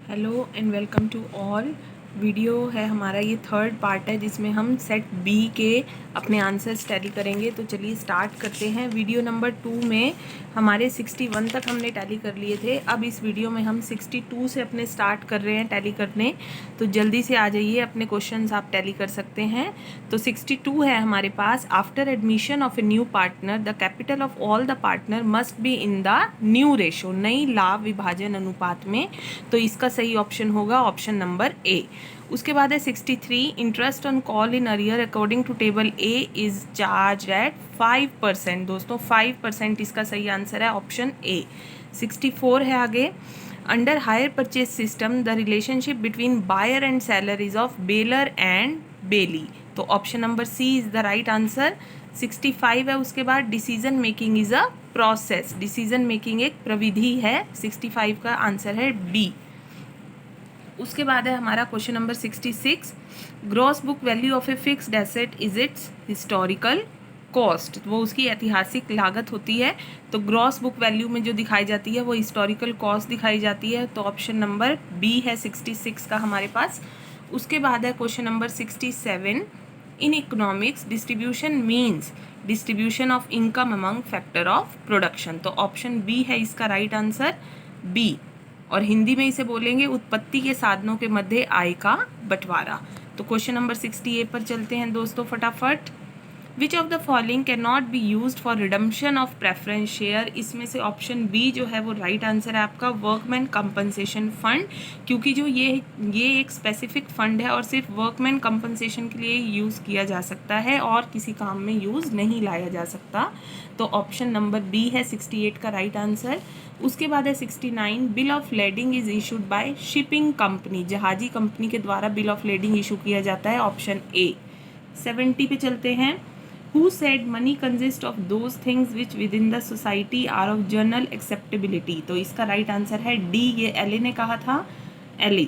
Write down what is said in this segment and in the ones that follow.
Hello and welcome to all. Video है हमारा, ये थर्ड पार्ट है जिसमें हम सेट बी के अपने आंसर्स टैली करेंगे। तो चलिए स्टार्ट करते हैं। वीडियो नंबर 2 में हमारे 61 तक हमने टैली कर लिए थे। अब इस वीडियो में हम 62 से अपने स्टार्ट कर रहे हैं टैली करने। तो जल्दी से आ जाइए, अपने क्वेश्चंस आप टैली कर सकते हैं। तो 62 है हमारे पास। After admission of a new partner the capital of all the partner must be in the new ratio, नई लाभ विभाजन अनुपात में। तो इसका सही ऑप्शन होगा ऑप्शन नंबर ए। उसके बाद है 63, interest on call in arrear according to table A is charge at 5%। दोस्तों 5% इसका सही आंसर है ऑप्शन ए। 64 है आगे, under hire purchase system the relationship between buyer and seller is of bailor and bailee. तो option number C is the right answer. 65 है उसके बाद, decision making is a process, decision making एक प्रविधि है। 65 का आंसर है बी। उसके बाद है हमारा question number 66, gross book value of a fixed asset is it's historical cost. वो उसकी ऐतिहासिक लागत होती है। तो ग्रॉस बुक वैल्यू में जो दिखाई जाती है वो हिस्टोरिकल कॉस्ट दिखाई जाती है। तो ऑप्शन नंबर बी है 66 का हमारे पास। उसके बाद है question number 67, in economics distribution means distribution of income among factor of production. तो ऑप्शन बी है इसका राइट आंसर, बी। और हिंदी में इसे बोलेंगे उत्पत्ति के साधनों के मध्य आय का बंटवारा। तो क्वेश्चन नंबर 68 पर चलते हैं दोस्तों फटाफट। विच of the following can not be used for redemption of preference share. इसमें से ऑप्शन बी जो है वो राइट आंसर है आपका, वर्कमैन कंपनसेशन फंड। क्योंकि जो ये एक स्पेसिफिक फंड है और सिर्फ वर्कमैन कंपनसेशन के लिए यूज़ किया जा सकता है और किसी काम में यूज़ नहीं लाया जा सकता। तो ऑप्शन नंबर बी है 68 का राइट आंसर। उसके बाद है 69, bill of lading is issued by shipping company, जहाजी कंपनी के द्वारा बिल ऑफ लेडिंग इशू किया जाता है, ऑप्शन ए। 70 पे चलते हैं, who said money consist of those things which within the society are of general acceptability. तो इसका राइट आंसर है डी, ये एले ने कहा था, एले,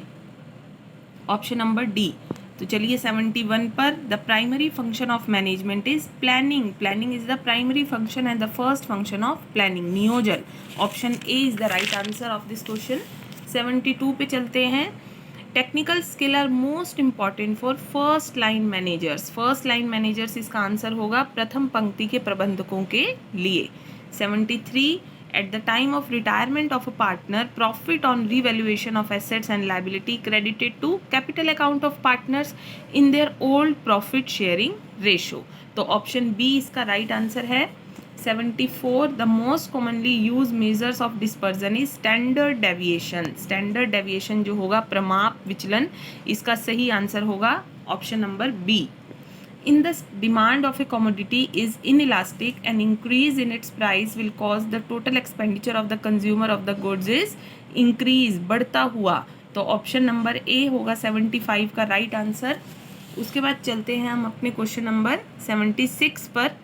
ऑप्शन नंबर डी। तो चलिए 71 पर, the primary function of management is planning, planning is the primary function and the first function of planning नियोजन। Option A is the right answer of this question. 72 पे चलते हैं, technical skill are most important for first line managers. First line managers इसका answer होगा प्रथम पंक्ति के प्रबंधकों के लिए। 73, at the time of retirement of a partner, profit on revaluation of assets and liability credited to capital account of partners in their old profit sharing ratio। तो option B इसका राइट आंसर है। 74, the most commonly used measures of dispersion is standard deviation। Standard deviation जो होगा प्रमाप विचलन, इसका सही answer होगा option number B. In the demand of a commodity is inelastic, an increase in its price will cause the total expenditure of the consumer of the goods is increase, बढ़ता हुआ। तो ऑप्शन नंबर ए होगा 75 का right answer. उसके बाद चलते हैं हम अपने क्वेश्चन नंबर 76 पर।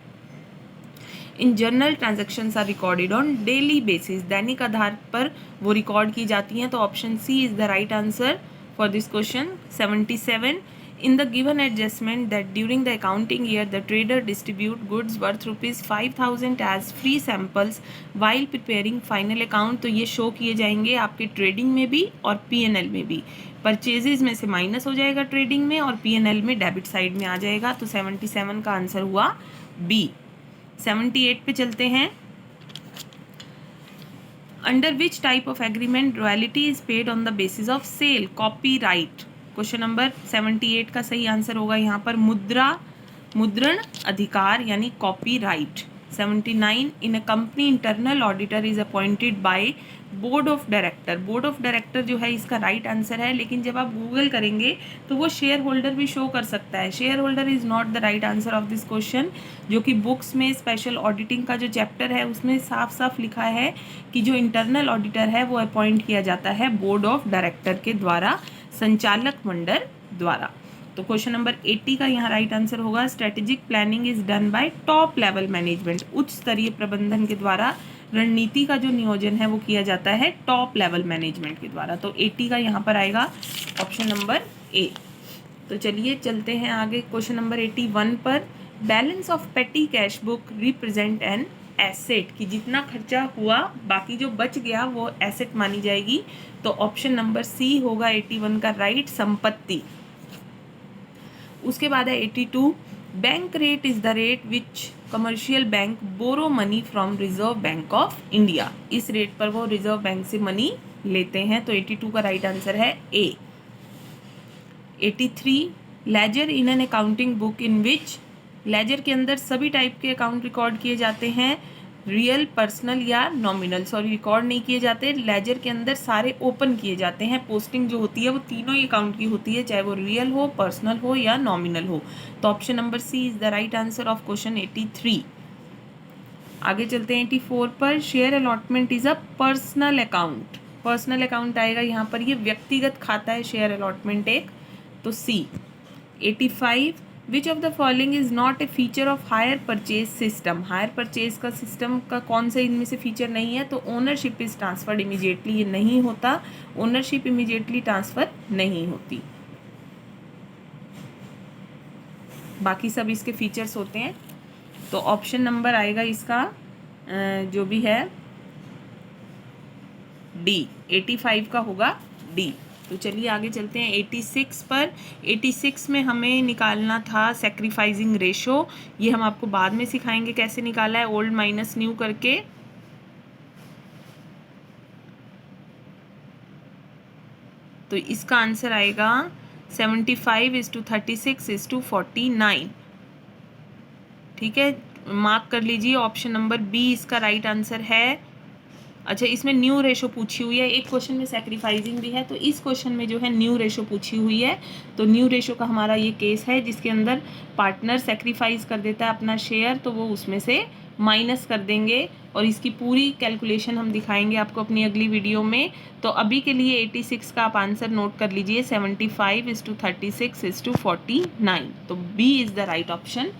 In general transactions are recorded on daily basis, दैनिक आधार पर वो रिकॉर्ड की जाती हैं। तो option C is the right answer for this question. 77, in the given adjustment that during the accounting year the trader distribute goods worth ₹5,000 as free samples while preparing final account। तो ये show किए जाएंगे आपके trading में भी और PNL में भी। परचेजेज में से माइनस हो जाएगा ट्रेडिंग में और पीएनएल में डेबिट साइड में आ जाएगा। तो 77 का आंसर हुआ बी। 78 पे चलते हैं, under which type of agreement royalty is paid on the basis of sale, copyright. Question number 78 का सही आंसर होगा यहाँ पर मुद्रण अधिकार यानी copyright. 79, in a company internal auditor is appointed by board of director. Board of director जो है इसका राइट आंसर है, लेकिन जब आप गूगल करेंगे तो वो शेयर होल्डर भी शो कर सकता है। Share holder is not the right answer of this question, जो कि बुक्स में स्पेशल ऑडिटिंग का जो चैप्टर है उसमें साफ साफ लिखा है कि जो इंटरनल ऑडिटर है वो अपॉइंट किया जाता है बोर्ड ऑफ डायरेक्टर के द्वारा, संचालक मंडल द्वारा। तो क्वेश्चन नंबर 80 का यहाँ राइट आंसर होगा, strategic planning is done by top level management, उच्च स्तरीय प्रबंधन के द्वारा रणनीति का जो नियोजन है वो किया जाता है टॉप लेवल मैनेजमेंट के द्वारा। तो 80 का यहाँ पर आएगा ऑप्शन नंबर ए। तो चलिए चलते हैं आगे क्वेश्चन नंबर 81 पर, बैलेंस ऑफ पेटी cash book represent an asset, कि जितना खर्चा हुआ बाकी जो बच गया वो एसेट मानी जाएगी। तो ऑप्शन नंबर सी होगा 81 का राइट, संपत्ति। उसके बाद है 82, bank rate is the rate which commercial bank borrow money from reserve bank of India. इस रेट पर वो रिजर्व बैंक से मनी लेते हैं। तो 82 का राइट आंसर है A. 83, ledger in an accounting book in which, ledger के अंदर सभी टाइप के अकाउंट रिकॉर्ड किए जाते हैं, रियल, पर्सनल या नॉमिनल। सॉरी, रिकॉर्ड नहीं किए जाते, लेजर के अंदर सारे ओपन किए जाते हैं। पोस्टिंग जो होती है वो तीनों ही अकाउंट की होती है, चाहे वो रियल हो, पर्सनल हो या नॉमिनल हो। तो option number C is the right answer of question 83। आगे चलते हैं 84 पर। Share allotment is a personal account, personal account आएगा यहाँ पर, ये व्यक्तिगत खाता है शेयर अलॉटमेंट एक, तो सी। 85, विच of the following is not A feature of higher purchase system, hire purchase का सिस्टम का कौन सा इनमें से फीचर नहीं है? तो ओनरशिप इज ट्रांसफर्ड इमीडिएटली, ये नहीं होता, ओनरशिप इमीडिएटली ट्रांसफर नहीं होती। बाकी सब इसके फीचर्स होते हैं। तो ऑप्शन नंबर आएगा इसका जो भी है डी, 85 का होगा डी। तो चलिए आगे चलते हैं 86 पर। 86 में हमें निकालना था सेक्रीफाइसिंग रेशो, ये हम आपको बाद में सिखाएंगे कैसे निकाला है, ओल्ड माइनस न्यू करके। तो इसका आंसर आएगा 75:36:49। ठीक है, मार्क कर लीजिए, ऑप्शन नंबर बी इसका राइट आंसर है। अच्छा, इसमें न्यू रेशो पूछी हुई है, एक क्वेश्चन में सेक्रीफाइसिंग भी है, तो इस क्वेश्चन में जो है न्यू रेशो पूछी हुई है। तो न्यू रेशो का हमारा ये केस है जिसके अंदर पार्टनर सेक्रीफाइस कर देता है अपना शेयर, तो वो उसमें से माइनस कर देंगे, और इसकी पूरी कैलकुलेशन हम दिखाएंगे आपको अपनी अगली वीडियो में। तो अभी के लिए 86 का आप आंसर नोट कर लीजिए, 75:36:49। तो B is the right option.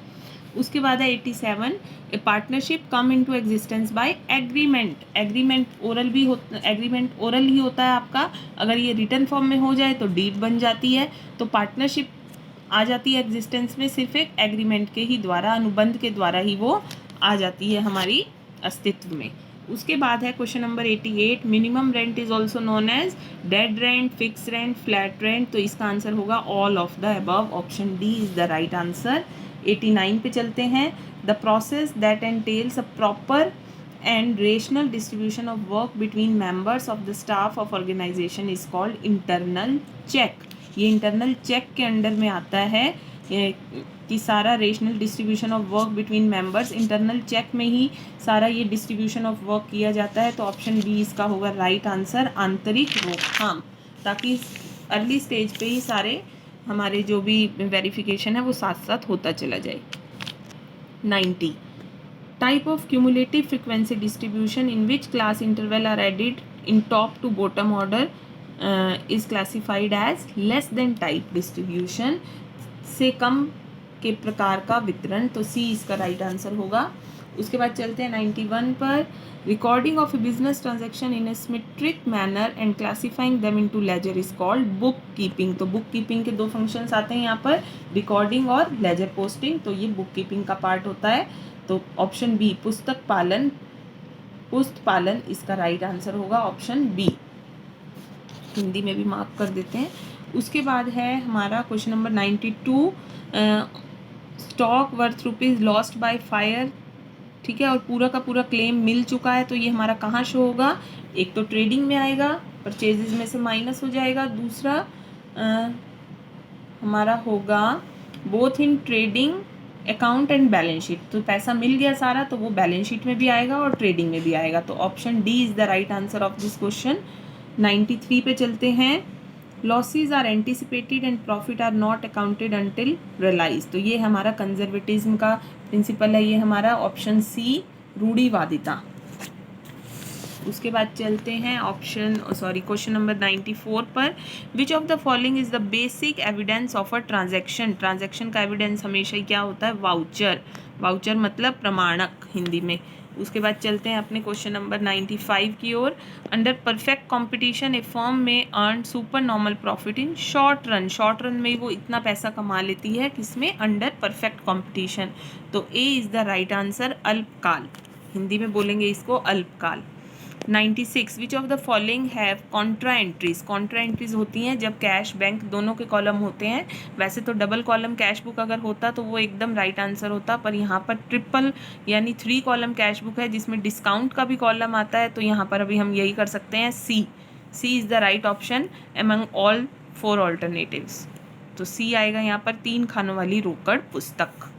उसके बाद है 87, a partnership come into existence by agreement. Agreement oral भी एग्रीमेंट ओरल ही होता है आपका, अगर ये रिटर्न फॉर्म में हो जाए तो डीड बन जाती है। तो पार्टनरशिप आ जाती है एग्जिस्टेंस में सिर्फ एक एग्रीमेंट के ही द्वारा, अनुबंध के द्वारा ही वो आ जाती है हमारी अस्तित्व में। उसके बाद है question number 88, minimum rent is also known as dead rent, fixed rent, flat rent. तो इसका आंसर होगा all of the above, option D is the right answer. 89 पे चलते हैं। The process that entails a proper and rational distribution of work between members of the staff of organisation is called internal check. ये internal check के under में आता है कि सारा rational distribution of work between members, internal check में ही सारा ये डिस्ट्रीब्यूशन ऑफ वर्क किया जाता है। तो ऑप्शन बी इसका होगा राइट आंसर, आंतरिक रोकथाम, ताकि अर्ली स्टेज पे ही सारे हमारे जो भी वेरिफिकेशन है वो साथ साथ होता चला जाए। 90, type of cumulative frequency distribution in which class interval are added in top to bottom order is classified as less than type distribution, से कम के प्रकार का वितरण। तो सी इसका राइट आंसर होगा। उसके बाद चलते हैं 91 पर। Recording of a business transaction in a symmetric manner and classifying them into ledger is called book keeping. तो बुक कीपिंग के दो फंक्शंस आते हैं यहाँ पर, रिकॉर्डिंग और लेजर पोस्टिंग। तो ये बुक कीपिंग का पार्ट होता है। तो ऑप्शन बी पुस्त पालन इसका राइट आंसर होगा, ऑप्शन बी। हिंदी में भी मार्क कर देते हैं। उसके बाद है हमारा question number 92, stock worth rupees lost by fire. ठीक है, और पूरा का पूरा क्लेम मिल चुका है। तो ये हमारा कहाँ शो होगा? एक तो ट्रेडिंग में आएगा, परचेजेस में से माइनस हो जाएगा। दूसरा हमारा होगा both in trading account and balance sheet. तो पैसा मिल गया सारा, तो वो बैलेंस शीट में भी आएगा और ट्रेडिंग में भी आएगा। तो option D is the right answer of this question. 93 पे चलते हैं। Losses are anticipated and profit are not accounted until realise. तो ये हमारा कंजर्वेटिज्म का प्रिंसिपल है, ये हमारा ऑप्शन सी, रूढ़िवादिता। उसके बाद चलते हैं क्वेश्चन नंबर 94 पर। विच of the following is the basic evidence of a transaction. Transaction का एविडेंस हमेशा ही क्या होता है? वाउचर। वाउचर मतलब प्रमाणक हिंदी में। उसके बाद चलते हैं अपने क्वेश्चन नंबर 95 की ओर। Under perfect competition a firm may earn super normal profit in short run. Short run में वो इतना पैसा कमा लेती है, किसमें? Under perfect competition. तो A is the right answer, अल्पकाल। हिंदी में बोलेंगे इसको अल्पकाल। 96 which of the following have contra entries. Contra entries होती हैं जब कैश बैंक दोनों के कॉलम होते हैं। वैसे तो डबल कॉलम कैश बुक अगर होता तो वो एकदम राइट आंसर होता, पर यहाँ पर ट्रिपल यानी 3 कॉलम कैश बुक है जिसमें डिस्काउंट का भी कॉलम आता है, तो यहाँ पर अभी हम यही कर सकते हैं C. C is the right option among all 4 alternatives. तो सी आएगा यहाँ पर 3 खानों वाली रोकड़ पुस्तक।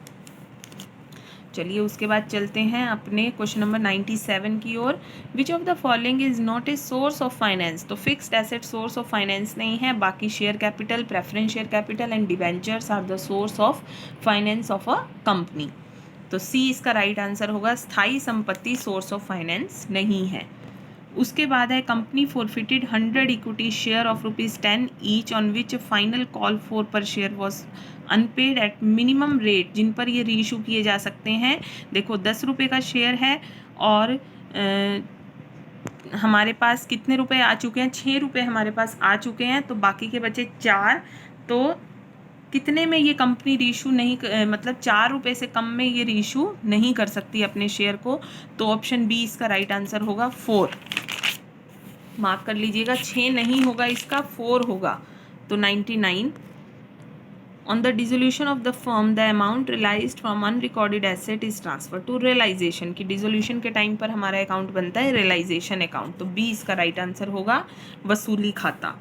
चलिए उसके बाद चलते हैं अपने क्वेश्चन नंबर 97 की ओर। Which of the following is not a source of finance. तो fixed asset source of finance नहीं है, बाकी share capital, preference share capital and debentures are the source of finance of a company. तो C इसका right answer होगा। स्थायी संपत्ति source of finance नहीं है। उसके बाद है company forfeited 100 equity share of ₹10 each on which final call for per share was unpaid at minimum rate, जिन पर ये रीइशू किए जा सकते हैं। देखो 10 रुपये का शेयर है और हमारे पास कितने रुपए आ चुके हैं, 6 रुपये हमारे पास आ चुके हैं, तो बाकी के बचे 4। तो कितने में ये कंपनी रीइशू नहीं मतलब 4 रुपये से कम में ये रीइशू नहीं कर सकती अपने शेयर को। तो ऑप्शन बी इसका राइट आंसर होगा 4। मार्क कर लीजिएगा, 6 नहीं होगा इसका, 4 होगा। तो 99 on the dissolution of the firm the amount realised from unrecorded asset is transfer to realisation. की डिसोल्यूशन के टाइम पर हमारा अकाउंट बनता है रियलाइजेशन अकाउंट। तो बी इसका राइट आंसर होगा वसूली खाता।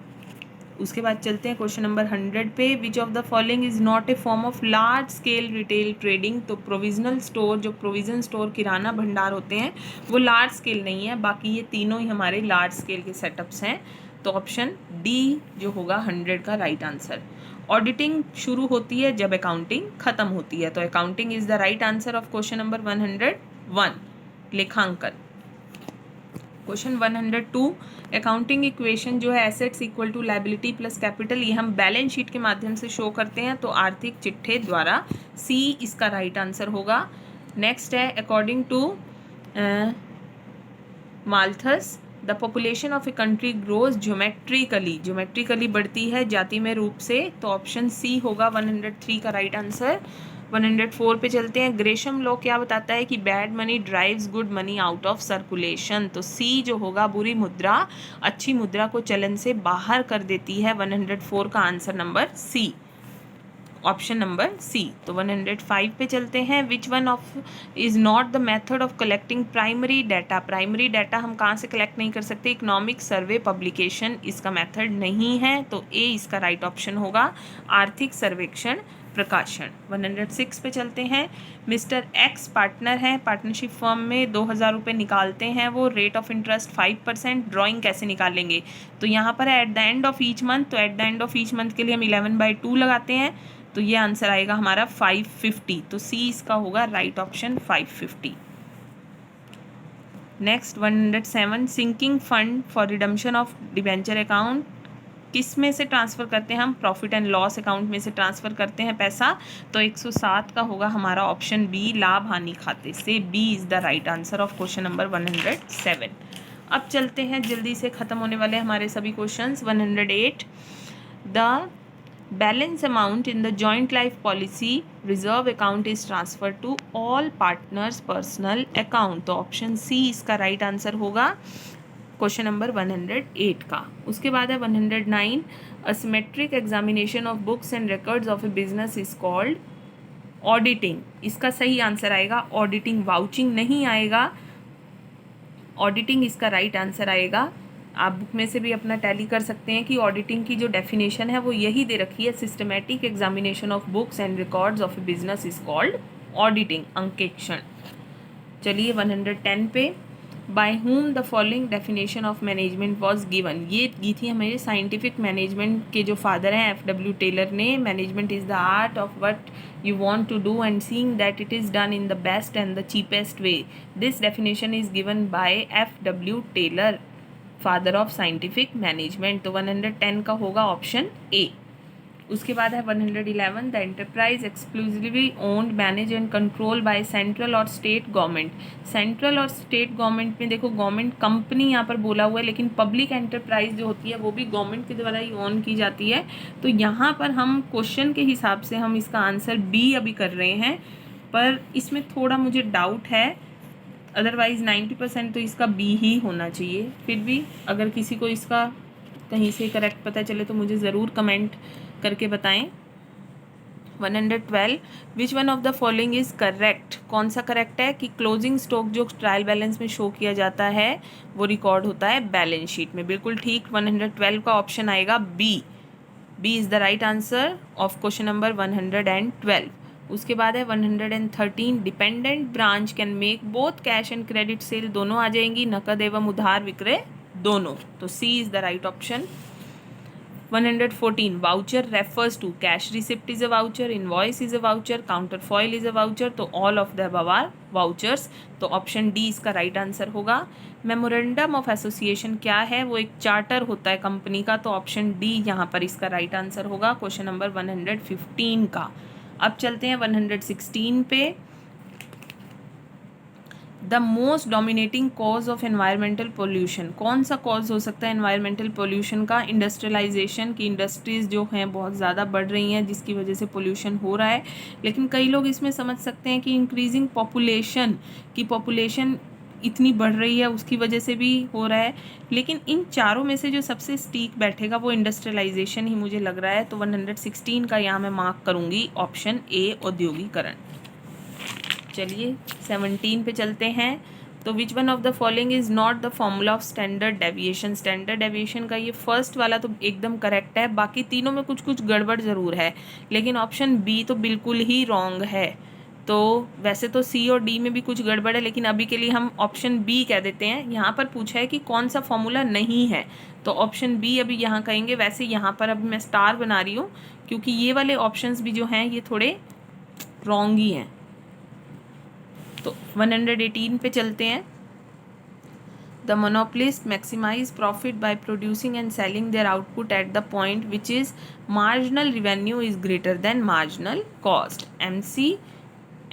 उसके बाद चलते हैं क्वेश्चन नंबर 100 पे। विच of the following is not A form of large scale retail trading. तो प्रोविजनल स्टोर, जो प्रोविजन स्टोर किराना भंडार होते हैं वो लार्ज स्केल नहीं है, बाकी ये तीनों ही हमारे लार्ज स्केल के सेटअप्स हैं। तो ऑप्शन डी जो होगा 100 का राइट आंसर। ऑडिटिंग शुरू होती है जब अकाउंटिंग खत्म होती है, तो accounting is the right answer of question number 101 लेखांकन। क्वेश्चन 102 अकाउंटिंग इक्वेशन जो है assets equal to liability plus capital, ये हम बैलेंस शीट के माध्यम से शो करते हैं, तो आर्थिक चिट्ठे द्वारा। सी इसका राइट आंसर होगा। नेक्स्ट है according to Malthus the population of a country grows geometrically बढ़ती है जातिमय रूप से, तो ऑप्शन सी होगा 103 का राइट आंसर। 104 पे चलते हैं। ग्रेशम लॉ क्या बताता है कि bad money drives good money out of circulation. तो सी जो होगा बुरी मुद्रा अच्छी मुद्रा को चलन से बाहर कर देती है। 104 का answer number C, option number C. तो 105 पे चलते हैं। Which one of is not the method of collecting primary data. Primary data हम कहाँ से कलेक्ट नहीं कर सकते, इकोनॉमिक सर्वे पब्लिकेशन इसका मेथड नहीं है, तो ए इसका राइट ऑप्शन होगा आर्थिक सर्वेक्षण प्रकाशन। 106 पे चलते हैं। मिस्टर एक्स पार्टनर हैं, पार्टनरशिप फर्म में 2000 रुपये निकालते हैं वो, रेट ऑफ इंटरेस्ट 5%। ड्राइंग कैसे निकालेंगे, तो यहाँ पर है at the end of each month, तो at the end of each month के लिए हम 11/2 लगाते हैं, तो ये आंसर आएगा हमारा 550। तो सी इसका होगा right option 550। Next 107 sinking fund for redemption of debenture account किस में से ट्रांसफ़र करते हैं हम, प्रॉफिट एंड लॉस अकाउंट में से ट्रांसफ़र करते हैं पैसा, तो 107 का होगा हमारा ऑप्शन बी लाभ हानि खाते से। B is the right answer of question number 107। अब चलते हैं, जल्दी से ख़त्म होने वाले हमारे सभी questions. 108 the balance amount in the joint life policy reserve account is transfer to all partners personal account, तो ऑप्शन सी इसका राइट आंसर होगा क्वेश्चन नंबर 108 का। उसके बाद है 109 asymmetric examination of books and records of a business is called auditing. इसका सही answer आएगा ऑडिटिंग, वाउचिंग नहीं आएगा, ऑडिटिंग इसका राइट आंसर आएगा। आप बुक में से भी अपना टैली कर सकते हैं कि ऑडिटिंग की जो डेफिनेशन है वो यही दे रखी है, systematic examination of books and records of a business is called auditing, अंकेक्षण। चलिए 110 पे by whom the following definition of management was given, ये दी थी हमारे साइंटिफिक मैनेजमेंट के जो फादर हैं F.W. टेलर ने। Management is the art of what you want to do and seeing that it is done in the best and the cheapest way. This definition is given by F.W. Taylor, father of scientific management। तो 110 का होगा option A. उसके बाद है 111 the enterprise exclusively owned manage and control by central और state government. Central और state government में देखो गवर्नमेंट कंपनी यहाँ पर बोला हुआ है, लेकिन पब्लिक एंटरप्राइज जो होती है वो भी गवर्नमेंट के द्वारा ही ओन की जाती है। तो यहाँ पर हम क्वेश्चन के हिसाब से हम इसका आंसर बी अभी कर रहे हैं, पर इसमें थोड़ा मुझे डाउट है अदरवाइज़ 90% तो इसका बी ही होना चाहिए। फिर भी अगर किसी को इसका कहीं से करेक्ट पता चले तो मुझे ज़रूर कमेंट करके बताएं। 112 विच one of the following is correct. कौन सा करेक्ट है कि क्लोजिंग स्टॉक जो ट्रायल बैलेंस में शो किया जाता है वो रिकॉर्ड होता है बैलेंस शीट में। बिल्कुल ठीक, 112 का ऑप्शन आएगा B. B is the right answer of question number 112। उसके बाद है 113 dependent branch can make both cash and credit sale, दोनों आ जाएंगी, नकद एवं उधार विक्रय दोनों, तो C is the right option. 114 voucher refers to cash receipt is a voucher, invoice is a voucher, counter foil is a voucher, तो all of the above are vouchers, तो ऑप्शन डी इसका राइट आंसर होगा। Memorandum of association क्या है, वो एक charter होता है कंपनी का, तो ऑप्शन डी यहाँ पर इसका राइट आंसर होगा क्वेश्चन नंबर 115 का। अब चलते हैं 116 पे। The most dominating cause of environmental pollution, कौन सा कॉज हो सकता है एनवायरमेंटल पोल्यूशन का? इंडस्ट्रियलाइजेशन की इंडस्ट्रीज़ जो हैं बहुत ज़्यादा बढ़ रही हैं जिसकी वजह से पोल्यूशन हो रहा है। लेकिन कई लोग इसमें समझ सकते हैं कि इंक्रीजिंग पॉपुलेशन इतनी बढ़ रही है उसकी वजह से भी हो रहा है। लेकिन इन चारों में से जो सबसे स्टीक बैठेगा वो इंडस्ट्रियलाइजेशन ही मुझे लग रहा है, तो 116 का यहाँ मैं मार्क करूँगी ऑप्शन ए औद्योगिकरण। चलिए 17 पे चलते हैं। तो विच one of the following is not the formula of standard deviation. Standard deviation का ये फर्स्ट वाला तो एकदम करेक्ट है, बाकी तीनों में कुछ कुछ गड़बड़ ज़रूर है, लेकिन ऑप्शन बी तो बिल्कुल ही रॉन्ग है। तो वैसे तो सी और डी में भी कुछ गड़बड़ है, लेकिन अभी के लिए हम ऑप्शन बी कह देते हैं। यहाँ पर पूछा है कि कौन सा फॉर्मूला नहीं है, तो ऑप्शन बी अभी यहाँ कहेंगे। वैसे यहाँ पर अभी मैं स्टार बना रही हूँ क्योंकि ये वाले ऑप्शंस भी जो हैं ये थोड़े रॉन्ग ही हैं। तो 118 पे चलते हैं। The monopolist maximise profit by producing and selling their output at the point which is marginal revenue is greater than marginal cost. MC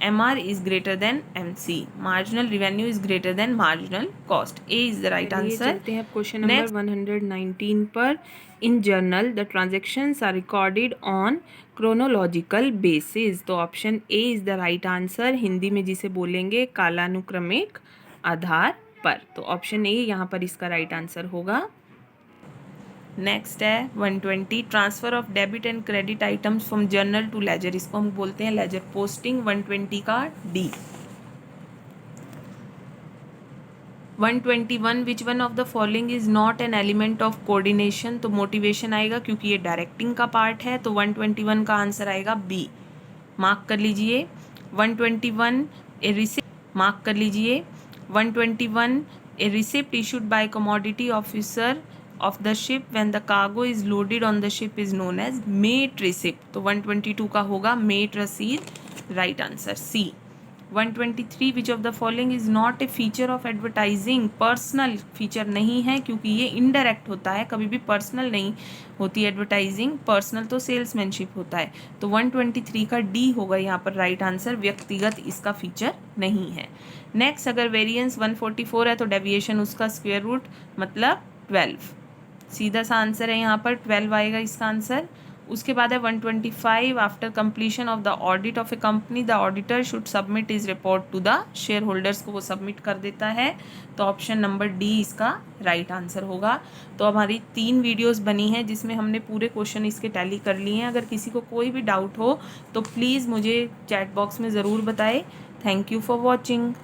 MR is greater than MC. Marginal revenue is greater than marginal cost. A is the right answer. चलते हैं question number 119 पर। In journal the transactions are recorded on chronological basis, तो option A is the right answer. Hindi में जिसे बोलेंगे कालानुक्रमिक आधार पर, तो option ए यहाँ पर इसका राइट आंसर होगा। नेक्स्ट है 120 transfer of debit and credit items from journal to ledger, इसको हम बोलते हैं लेजर पोस्टिंग। 120 का D. 121 which one of the following is not an element of coordination, तो मोटिवेशन आएगा क्योंकि ये डायरेक्टिंग का पार्ट है, तो 121 का आंसर आएगा बी। मार्क कर लीजिए 121 ए रिसिप्ट, मार्क कर लीजिए 121 a receipt issued by commodity officer of the ship when the cargo is loaded on the ship is known as mate receipt, तो 122 का होगा mate receipt, right answer C। 123 which of the following is not a feature of advertising, personal feature नहीं है क्योंकि ये indirect होता है, कभी भी पर्सनल नहीं होती एडवर्टाइजिंग, पर्सनल तो सेल्समैनशिप होता है, तो 123 का डी होगा यहाँ पर राइट आंसर। व्यक्तिगत इसका फीचर नहीं है। नेक्स्ट अगर वेरिएंस 144 है तो डेविएशन उसका स्क्वायर रूट मतलब 12, सीधा सा आंसर है यहाँ पर 12 आएगा इसका आंसर। उसके बाद है 125 after completion of the audit of a company the auditor should submit is report to the share holders, को वो सबमिट कर देता है, तो ऑप्शन नंबर डी इसका राइट आंसर होगा। तो हमारी 3 वीडियोस बनी हैं जिसमें हमने पूरे क्वेश्चन इसके टैली कर लिए हैं। अगर किसी को कोई भी डाउट हो तो प्लीज़ मुझे चैट बॉक्स में ज़रूर बताएं। Thank you for watching.